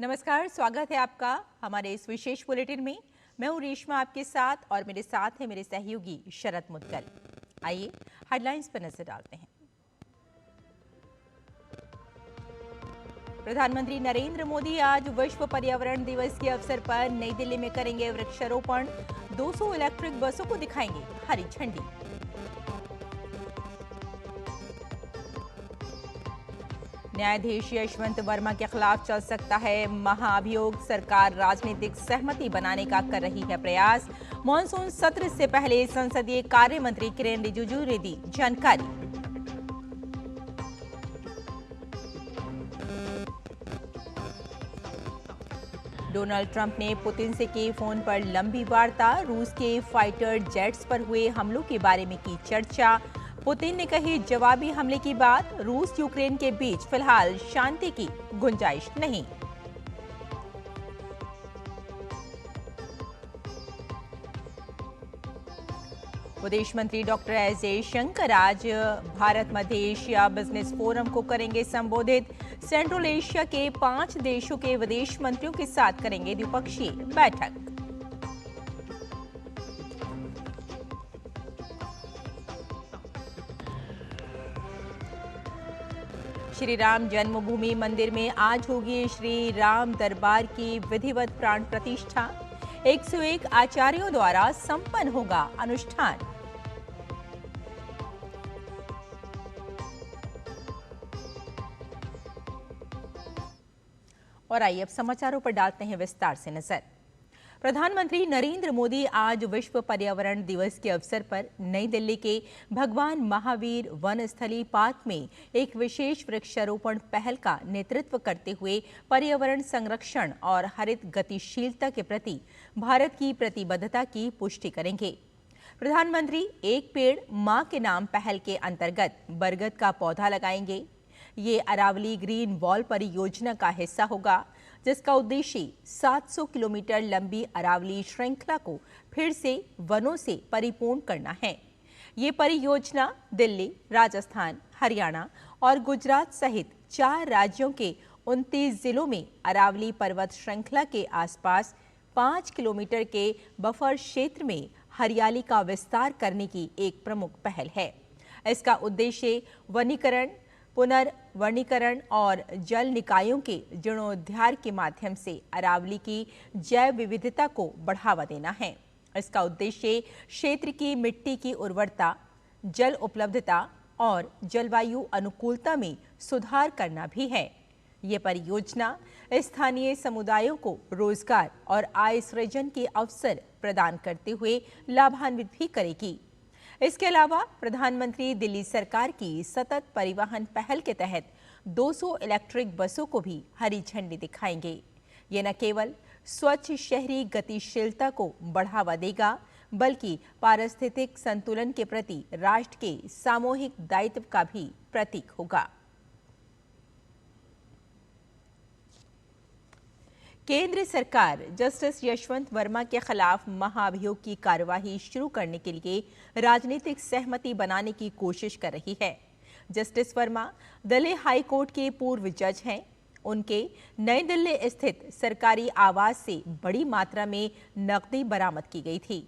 नमस्कार, स्वागत है आपका हमारे इस विशेष बुलेटिन में। मैं हूं रेशमा आपके साथ और मेरे साथ है मेरे सहयोगी शरद मुद्गल। आइए हेडलाइंस पर नजर डालते हैं। प्रधानमंत्री नरेंद्र मोदी आज विश्व पर्यावरण दिवस के अवसर पर नई दिल्ली में करेंगे वृक्षारोपण। 200 इलेक्ट्रिक बसों को दिखाएंगे हरी झंडी। न्यायाधीश यशवंत वर्मा के खिलाफ चल सकता है महाअभियोग। सरकार राजनीतिक सहमति बनाने का कर रही है प्रयास। मॉनसून सत्र से पहले संसदीय कार्य मंत्री किरेन रिजिजू ने दी जानकारी। डोनाल्ड ट्रंप ने पुतिन से की फोन पर लंबी वार्ता। रूस के फाइटर जेट्स पर हुए हमलों के बारे में की चर्चा। पुतिन ने कही जवाबी हमले की बात। रूस यूक्रेन के बीच फिलहाल शांति की गुंजाइश नहीं। विदेश मंत्री डॉक्टर एस जयशंकर आज भारत मध्य एशिया बिजनेस फोरम को करेंगे संबोधित। सेंट्रल एशिया के 5 देशों के विदेश मंत्रियों के साथ करेंगे द्विपक्षीय बैठक। श्री राम जन्मभूमि मंदिर में आज होगी श्री राम दरबार की विधिवत प्राण प्रतिष्ठा। 101 आचार्यों द्वारा संपन्न होगा अनुष्ठान। और आइए अब समाचारों पर डालते हैं विस्तार से नजर। प्रधानमंत्री नरेंद्र मोदी आज विश्व पर्यावरण दिवस के अवसर पर नई दिल्ली के भगवान महावीर वनस्थली पार्क में एक विशेष वृक्षारोपण पहल का नेतृत्व करते हुए पर्यावरण संरक्षण और हरित गतिशीलता के प्रति भारत की प्रतिबद्धता की पुष्टि करेंगे। प्रधानमंत्री एक पेड़ मां के नाम पहल के अंतर्गत बरगद का पौधा लगाएंगे। ये अरावली ग्रीन वॉल परियोजना का हिस्सा होगा, जिसका उद्देश्य 700 किलोमीटर लंबी अरावली श्रृंखला को फिर से वनों से परिपूर्ण करना है। ये परियोजना दिल्ली, राजस्थान, हरियाणा और गुजरात सहित 4 राज्यों के 29 जिलों में अरावली पर्वत श्रृंखला के आसपास 5 किलोमीटर के बफर क्षेत्र में हरियाली का विस्तार करने की एक प्रमुख पहल है। इसका उद्देश्य वनीकरण, पुनर्वनीकरण और जल निकायों के जीर्णोद्धार के माध्यम से अरावली की जैव विविधता को बढ़ावा देना है। इसका उद्देश्य क्षेत्र की मिट्टी की उर्वरता, जल उपलब्धता और जलवायु अनुकूलता में सुधार करना भी है। ये परियोजना स्थानीय समुदायों को रोजगार और आय सृजन के अवसर प्रदान करते हुए लाभान्वित भी करेगी। इसके अलावा प्रधानमंत्री दिल्ली सरकार की सतत परिवहन पहल के तहत 200 इलेक्ट्रिक बसों को भी हरी झंडी दिखाएंगे। ये न केवल स्वच्छ शहरी गतिशीलता को बढ़ावा देगा, बल्कि पारिस्थितिक संतुलन के प्रति राष्ट्र के सामूहिक दायित्व का भी प्रतीक होगा। केंद्र सरकार जस्टिस यशवंत वर्मा के खिलाफ महाअभियोग की कार्यवाही शुरू करने के लिए राजनीतिक सहमति बनाने की कोशिश कर रही है। Justice Verma Delhi high court के पूर्व जज हैं। उनके नई दिल्ली स्थित सरकारी आवास से बड़ी मात्रा में नकदी बरामद की गई थी।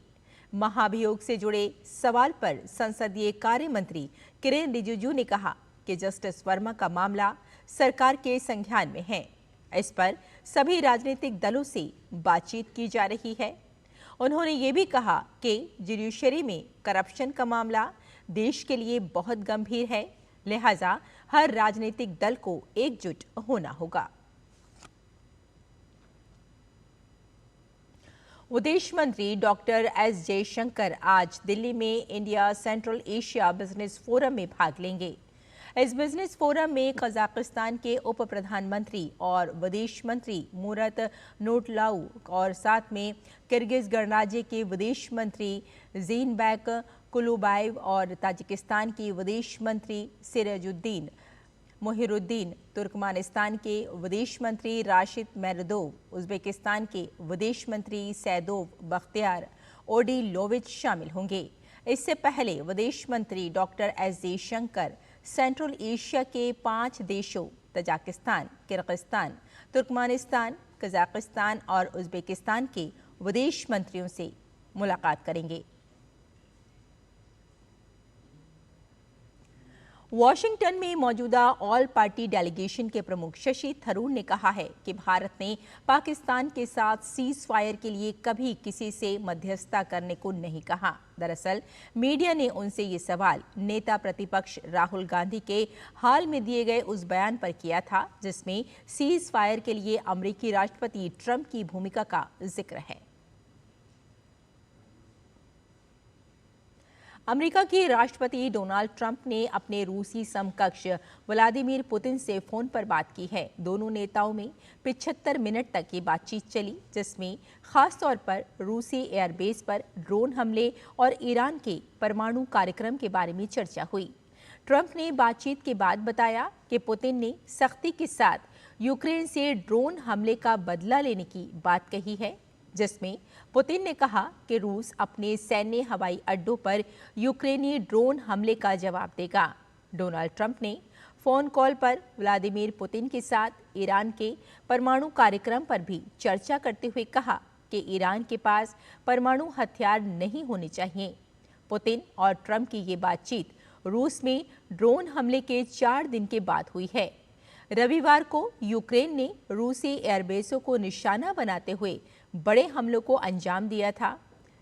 महाअभियोग से जुड़े सवाल पर संसदीय कार्य मंत्री किरेन रिजिजू ने कहा कि जस्टिस वर्मा का मामला सरकार के संज्ञान में है। इस पर सभी राजनीतिक दलों से बातचीत की जा रही है। उन्होंने ये भी कहा कि जुडिशरी में करप्शन का मामला देश के लिए बहुत गंभीर है, लिहाजा हर राजनीतिक दल को एकजुट होना होगा। विदेश मंत्री डॉक्टर एस जयशंकर आज दिल्ली में India central Asia business forum में भाग लेंगे। इस बिजनेस फोरम में कजाकिस्तान के उप प्रधानमंत्री और विदेश मंत्री मुरत नोटलाऊ और साथ में किर्गिज गणराज्य के विदेश मंत्री जीनबेक कुलुबाएव और ताजिकिस्तान के विदेश मंत्री सिराजुद्दीन मोहिरुद्दीन, तुर्कमेनिस्तान के विदेश मंत्री राशिद मेहरदोव, उज्बेकिस्तान के विदेश मंत्री सैदोव बख्तियार ओडिलोविच शामिल होंगे। इससे पहले विदेश मंत्री doctor S Jaishankar central Asia के 5 देशों तजाकिस्तान, किर्गिस्तान, तुर्कमेनिस्तान, कजाकिस्तान और उज्बेकिस्तान के विदेश मंत्रियों से मुलाकात करेंगे। वॉशिंगटन में मौजूदा ऑल पार्टी डेलीगेशन के प्रमुख शशि थरूर ने कहा है कि भारत ने पाकिस्तान के साथ सीज फायर के लिए कभी किसी से मध्यस्थता करने को नहीं कहा। दरअसल मीडिया ने उनसे ये सवाल नेता प्रतिपक्ष राहुल गांधी के हाल में दिए गए उस बयान पर किया था जिसमें सीज फायर के लिए अमेरिकी राष्ट्रपति ट्रंप की भूमिका का जिक्र है। अमेरिका के राष्ट्रपति डोनाल्ड ट्रंप ने अपने रूसी समकक्ष व्लादिमीर पुतिन से फोन पर बात की है। दोनों नेताओं में 75 मिनट तक की बातचीत चली, जिसमें खास तौर पर रूसी एयरबेस पर ड्रोन हमले और ईरान के परमाणु कार्यक्रम के बारे में चर्चा हुई। ट्रंप ने बातचीत के बाद बताया कि पुतिन ने सख्ती के साथ यूक्रेन से ड्रोन हमले का बदला लेने की बात कही है, जिसमें पुतिन ने कहा कि रूस अपने सैन्य हवाई अड्डों पर यूक्रेनी ड्रोन हमले का जवाब देगा। डोनाल्ड ट्रंप ने फोन कॉल पर व्लादिमीर पुतिन के साथ ईरान के परमाणु कार्यक्रम पर भी चर्चा करते हुए कहा कि ईरान के पास परमाणु हथियार नहीं होने चाहिए। पुतिन और ट्रंप की ये बातचीत रूस में ड्रोन हमले के 4 दिन के बाद हुई है। रविवार को यूक्रेन ने रूसी एयरबेसों को निशाना बनाते हुए बड़े हमलों को अंजाम दिया था।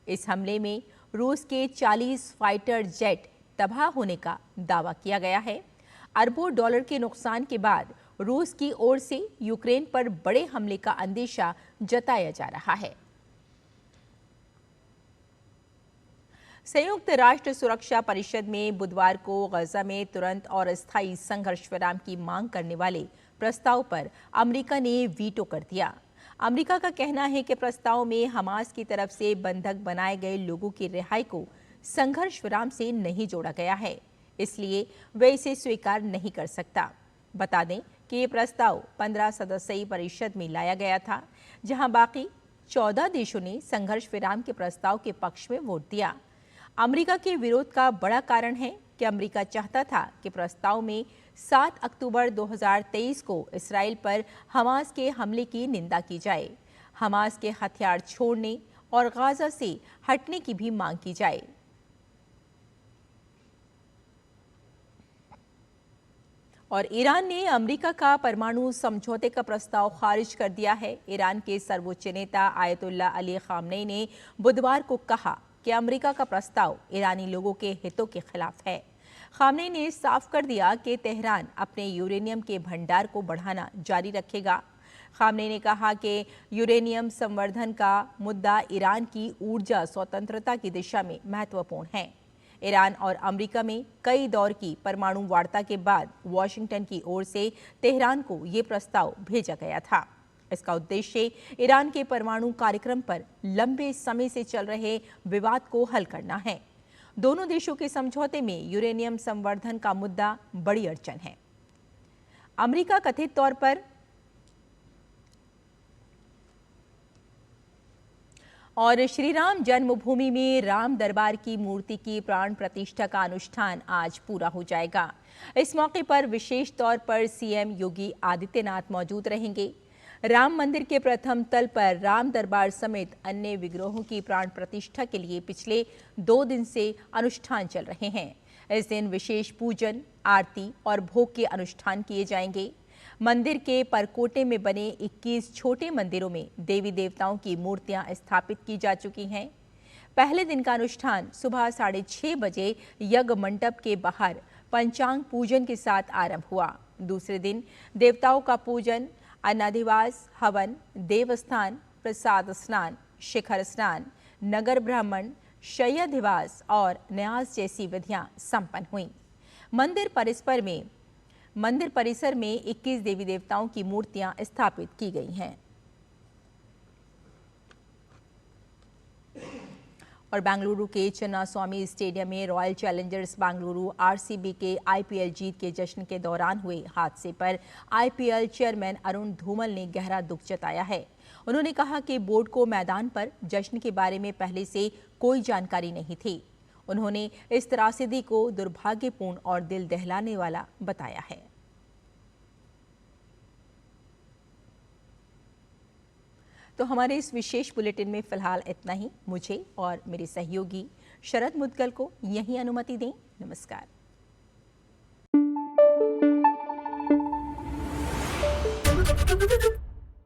इस हमले में रूस के 40 फाइटर जेट तबाह होने का दावा किया गया है। अरबों डॉलर के नुकसान के बाद रूस की ओर से यूक्रेन पर बड़े हमले का अंदेशा जताया जा रहा है। संयुक्त राष्ट्र सुरक्षा परिषद में बुधवार को गजा में तुरंत और अस्थायी संघर्ष विराम की मांग करने वाले प्रस्ताव पर अमेरिका ने वीटो कर दिया। अमेरिका का कहना है कि प्रस्ताव में हमास की तरफ से बंधक बनाए गए लोगों की रिहाई को संघर्ष विराम से नहीं जोड़ा गया है, इसलिए वे इसे स्वीकार नहीं कर सकता। बता दें कि ये प्रस्ताव 15 सदस्यीय परिषद में लाया गया था, जहां बाकी 14 देशों ने संघर्ष विराम के प्रस्ताव के पक्ष में वोट दिया। अमेरिका के विरोध का बड़ा कारण है कि अमेरिका चाहता था कि प्रस्ताव में 7 अक्टूबर 2023 को इसराइल पर हमास के हमले की निंदा की जाए, हमास के हथियार छोड़ने और गाजा से हटने की भी मांग की जाए। और ईरान ने अमेरिका का परमाणु समझौते का प्रस्ताव खारिज कर दिया है। ईरान के सर्वोच्च नेता आयतुल्ला अली खामनेई ने बुधवार को कहा कि अमेरिका का प्रस्ताव ईरानी लोगों के हितों के खिलाफ है। खामनेई ने साफ कर दिया कि तेहरान अपने यूरेनियम के भंडार को बढ़ाना जारी रखेगा। खामनेई ने कहा कि यूरेनियम संवर्धन का मुद्दा ईरान की ऊर्जा स्वतंत्रता की दिशा में महत्वपूर्ण है। ईरान और अमेरिका में कई दौर की परमाणु वार्ता के बाद वॉशिंगटन की ओर से तेहरान को ये प्रस्ताव भेजा गया था। इसका उद्देश्य ईरान के परमाणु कार्यक्रम पर लंबे समय से चल रहे विवाद को हल करना है। दोनों देशों के समझौते में यूरेनियम संवर्धन का मुद्दा बड़ी अड़चन है। अमेरिका कथित तौर पर और श्री राम जन्मभूमि में राम दरबार की मूर्ति की प्राण प्रतिष्ठा का अनुष्ठान आज पूरा हो जाएगा। इस मौके पर विशेष तौर पर सीएम योगी आदित्यनाथ मौजूद रहेंगे। राम मंदिर के प्रथम तल पर राम दरबार समेत अन्य विग्रहों की प्राण प्रतिष्ठा के लिए पिछले 2 दिन से अनुष्ठान चल रहे हैं। इस दिन विशेष पूजन, आरती और भोग के अनुष्ठान किए जाएंगे। मंदिर के परकोटे में बने 21 छोटे मंदिरों में देवी देवताओं की मूर्तियां स्थापित की जा चुकी हैं। पहले दिन का अनुष्ठान सुबह 6:30 बजे यज्ञ मंडप के बाहर पंचांग पूजन के साथ आरंभ हुआ। दूसरे दिन देवताओं का पूजन, अन्नाधिवास, हवन, देवस्थान, प्रसाद स्नान, शिखर स्नान, नगर ब्राह्मण, शय्याधिवास और न्यास जैसी विधियां संपन्न हुईं। मंदिर परिसर में 21 देवी देवताओं की मूर्तियां स्थापित की गई हैं। और बेंगलुरु के चिन्नास्वामी स्टेडियम में रॉयल चैलेंजर्स बेंगलुरु आरसीबी के आईपीएल जीत के जश्न के दौरान हुए हादसे पर आईपीएल चेयरमैन अरुण धूमल ने गहरा दुख जताया है। उन्होंने कहा कि बोर्ड को मैदान पर जश्न के बारे में पहले से कोई जानकारी नहीं थी। उन्होंने इस त्रासदी को दुर्भाग्यपूर्ण और दिल दहलाने वाला बताया है। तो हमारे इस विशेष बुलेटिन में फिलहाल इतना ही। मुझे और मेरे सहयोगी शरद मुदगल को यहीं अनुमति दें। नमस्कार।